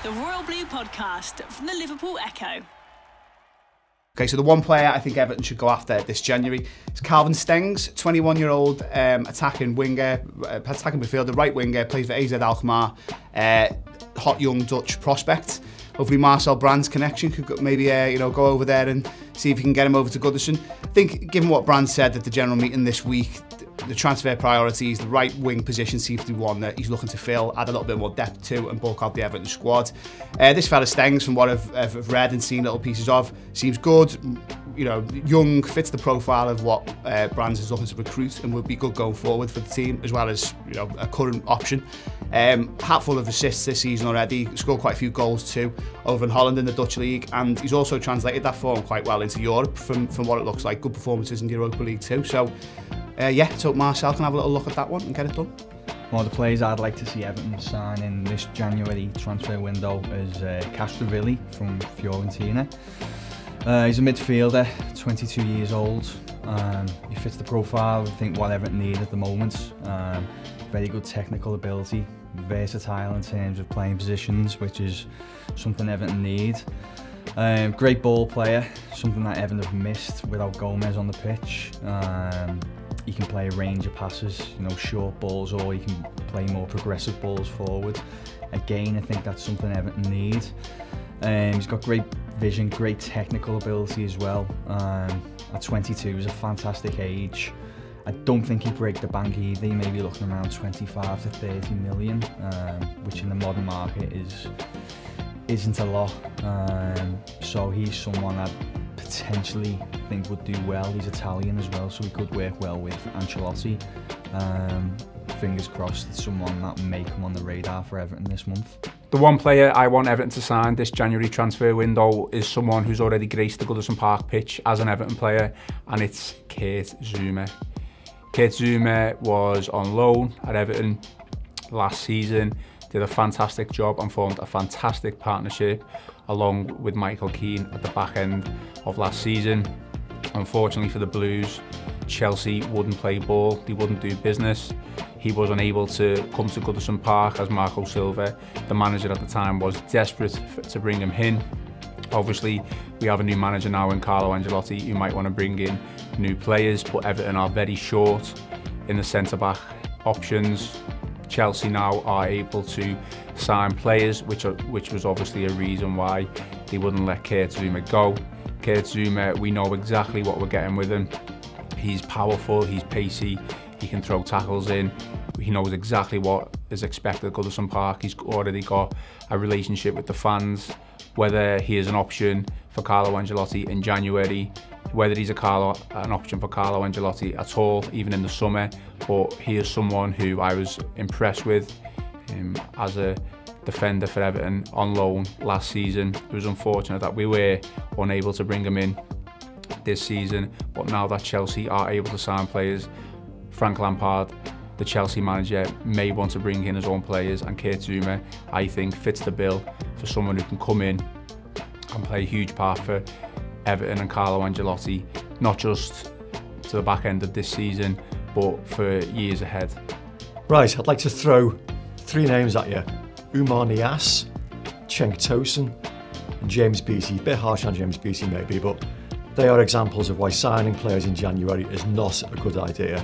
the Royal Blue Podcast from the Liverpool Echo. Okay, so the one player I think Everton should go after this January is Calvin Stengs, 21-year-old attacking midfielder, right winger, plays for AZ Alkmaar, hot young Dutch prospect. Hopefully Marcel Brand's connection could maybe go over there and see if he can get him over to Goodison. I think, given what Brand said at the general meeting this week, the transfer priorities, the right wing position seems to be one that he's looking to fill, add a little bit more depth to and bulk out the Everton squad. This fella Stengs, from what I've read and seen little pieces of, seems good, young, fits the profile of what Brands is looking to recruit and would be good going forward for the team, as well as a current option. Hatful of assists this season already, scored quite a few goals too over in Holland in the Dutch League, and he's also translated that form quite well into Europe from what it looks like. Good performances in the Europa League too. So let's hope Marcel can have a little look at that one and get it done. One of the players I'd like to see Everton sign in this January transfer window is Castrovillilis from Fiorentina. He's a midfielder, 22 years old. He fits the profile, I think, what Everton need at the moment. Very good technical ability, versatile in terms of playing positions, which is something Everton need. Great ball player, something that Everton have missed without Gomez on the pitch. He can play a range of passes, short balls, or he can play more progressive balls forward. Again, I think that's something Everton need. He's got great vision, great technical ability as well. At 22 is a fantastic age. I don't think he'd break the bank either. He may be looking around 25 to 30 million, which in the modern market isn't a lot. So he's someone I potentially think would do well. He's Italian as well, so he could work well with Ancelotti. Fingers crossed, it's someone that may come on the radar for Everton this month. The one player I want Everton to sign this January transfer window is someone who's already graced the Goodison Park pitch as an Everton player, and it's Zouma. Zouma was on loan at Everton last season, did a fantastic job and formed a fantastic partnership along with Michael Keane at the back end of last season. Unfortunately for the Blues, Chelsea wouldn't play ball, they wouldn't do business. He was unable to come to Goodison Park as Marco Silva, the manager at the time, was desperate to bring him in. Obviously, we have a new manager now in Carlo Ancelotti who might want to bring in new players, but Everton are very short in the centre-back options. Chelsea now are able to sign players, which was obviously a reason why they wouldn't let Zouma go. Zouma, we know exactly what we're getting with him. He's powerful, he's pacey, he can throw tackles in. He knows exactly what is expected at Goodison Park. He's already got a relationship with the fans. Whether he is an option for Carlo Ancelotti in January, whether he's an option for Carlo Ancelotti at all, even in the summer, but he is someone who I was impressed with as a defender for Everton on loan last season. It was unfortunate that we were unable to bring him in this season, but now that Chelsea are able to sign players, Frank Lampard, the Chelsea manager, may want to bring in his own players, and Zouma, I think, fits the bill for someone who can come in and play a huge part for Everton and Carlo Ancelotti, not just to the back end of this season, but for years ahead. Right, I'd like to throw three names at you. Umar Niasse, Cenk Tosun and James Beattie. A bit harsh on James Beattie maybe, but they are examples of why signing players in January is not a good idea.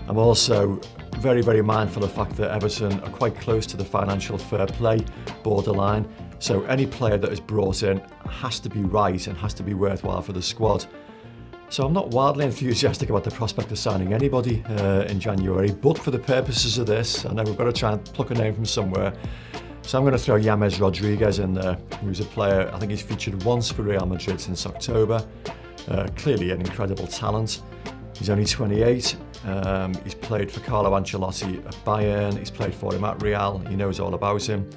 I'm also very, very mindful of the fact that Everton are quite close to the financial fair play borderline, so any player that is brought in has to be right and has to be worthwhile for the squad. So I'm not wildly enthusiastic about the prospect of signing anybody in January, but for the purposes of this, I know we've got to try and pluck a name from somewhere. So I'm going to throw James Rodriguez in there, who's a player, I think he's featured once for Real Madrid since October. Clearly an incredible talent. He's only 28. He's played for Carlo Ancelotti at Bayern. He's played for him at Real. He knows all about him.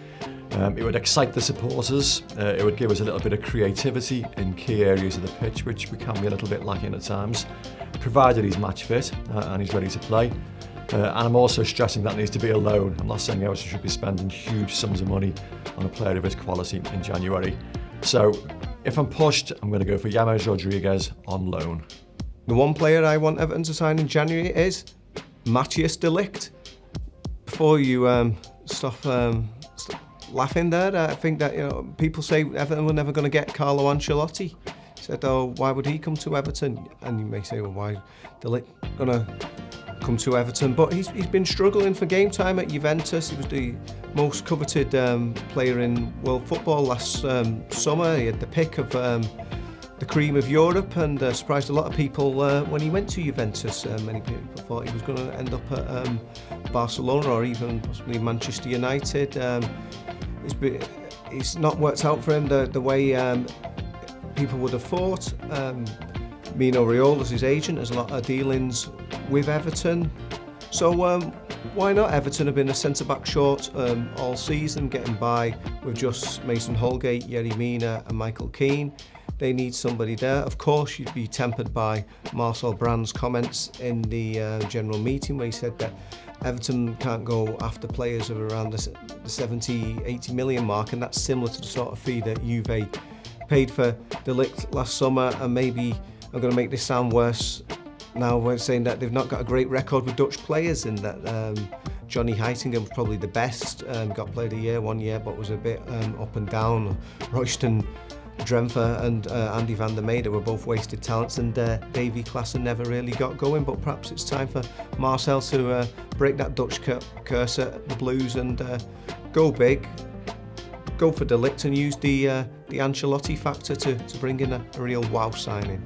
It would excite the supporters. It would give us a little bit of creativity in key areas of the pitch, which we can be a little bit lacking at times, provided he's match fit and he's ready to play. And I'm also stressing that needs to be a loan. I'm not saying Everton should be spending huge sums of money on a player of his quality in January. So if I'm pushed, I'm going to go for James Rodriguez on loan. The one player I want Everton to sign in January is MATTHIJS. Before you stop laughing there. I think that, you know, people say Everton were never going to get Carlo Ancelotti. He said, oh, why would he come to Everton? And you may say, well, why the LIGTS going to come to Everton? But he's been struggling for game time at Juventus. He was the most coveted player in world football last summer. He had the pick of the cream of Europe, and surprised a lot of people when he went to Juventus. Many people thought he was going to end up at Barcelona or even possibly Manchester United. It's not worked out for him the way people would have thought. Mino Raiola's his agent, has a lot of dealings with Everton. So why not? Everton have been a centre-back short all season, getting by with just Mason Holgate, Yerry Mina and Michael Keane. They need somebody there. Of course, you'd be tempered by Marcel Brand's comments in the general meeting where he said that Everton can't go after players of around the 70, 80 million mark, and that's similar to the sort of fee that Juve paid for the LIGTS last summer. And maybe I'm going to make this sound worse now, we're saying that they've not got a great record with Dutch players, and that Johnny Heitinga was probably the best, got played a year, 1 year, but was a bit up and down. Royston Drenthe and Andy van der Meijden were both wasted talents, and Davy Klaassen never really got going. But perhaps it's time for Marcel to break that Dutch curse at the Blues and go big, go for the LIGTS and use the Ancelotti factor to bring in a real wow signing.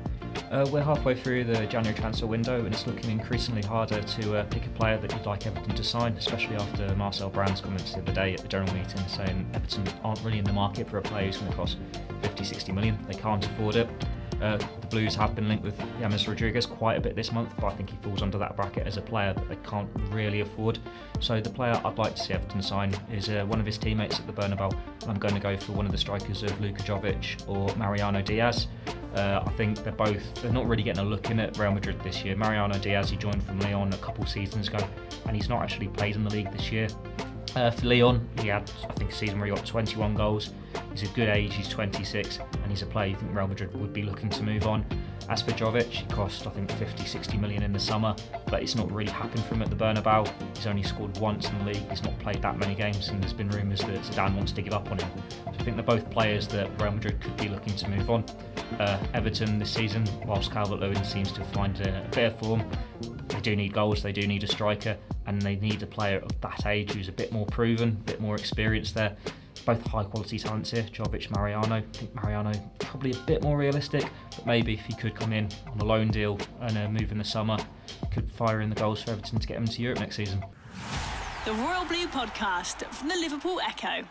We're halfway through the January transfer window, and it's looking increasingly harder to pick a player that you'd like Everton to sign, especially after Marcel Brand's comments the other day at the general meeting saying Everton aren't really in the market for a player who's going to cost 50-60 million. They can't afford it. The Blues have been linked with James Rodriguez quite a bit this month, but I think he falls under that bracket as a player that they can't really afford. So the player I'd like to see Everton sign is one of his teammates at the Bernabeu, and I'm going to go for one of the strikers of LUKA, JOVIC or Mariano Diaz. I think they're not really getting a look in at Real Madrid this year. Mariano Diaz, he joined from Lyon a couple seasons ago, and he's not actually played in the league this year. For Lyon, he had, I think, a season where he got 21 goals. He's a good age, he's 26, and he's a player you think Real Madrid would be looking to move on. As for Jovic, he cost, I think, 50-60 million in the summer, but it's not really happened for him at the Bernabeu. He's only scored once in the league, he's not played that many games, and there's been rumours that Zidane wants to give up on him. So I think they're both players that Real Madrid could be looking to move on. Everton this season, whilst Calvert-Lewin seems to find a bit of form, they do need goals, they do need a striker, and they need a player of that age who's a bit more proven, a bit more experienced there. Both high quality talents here, Jovic, Mariano. I think Mariano probably a bit more realistic, but maybe if he could come in on a loan deal and move in the summer, could fire in the goals for Everton to get them to Europe next season. The Royal Blue Podcast from the Liverpool Echo.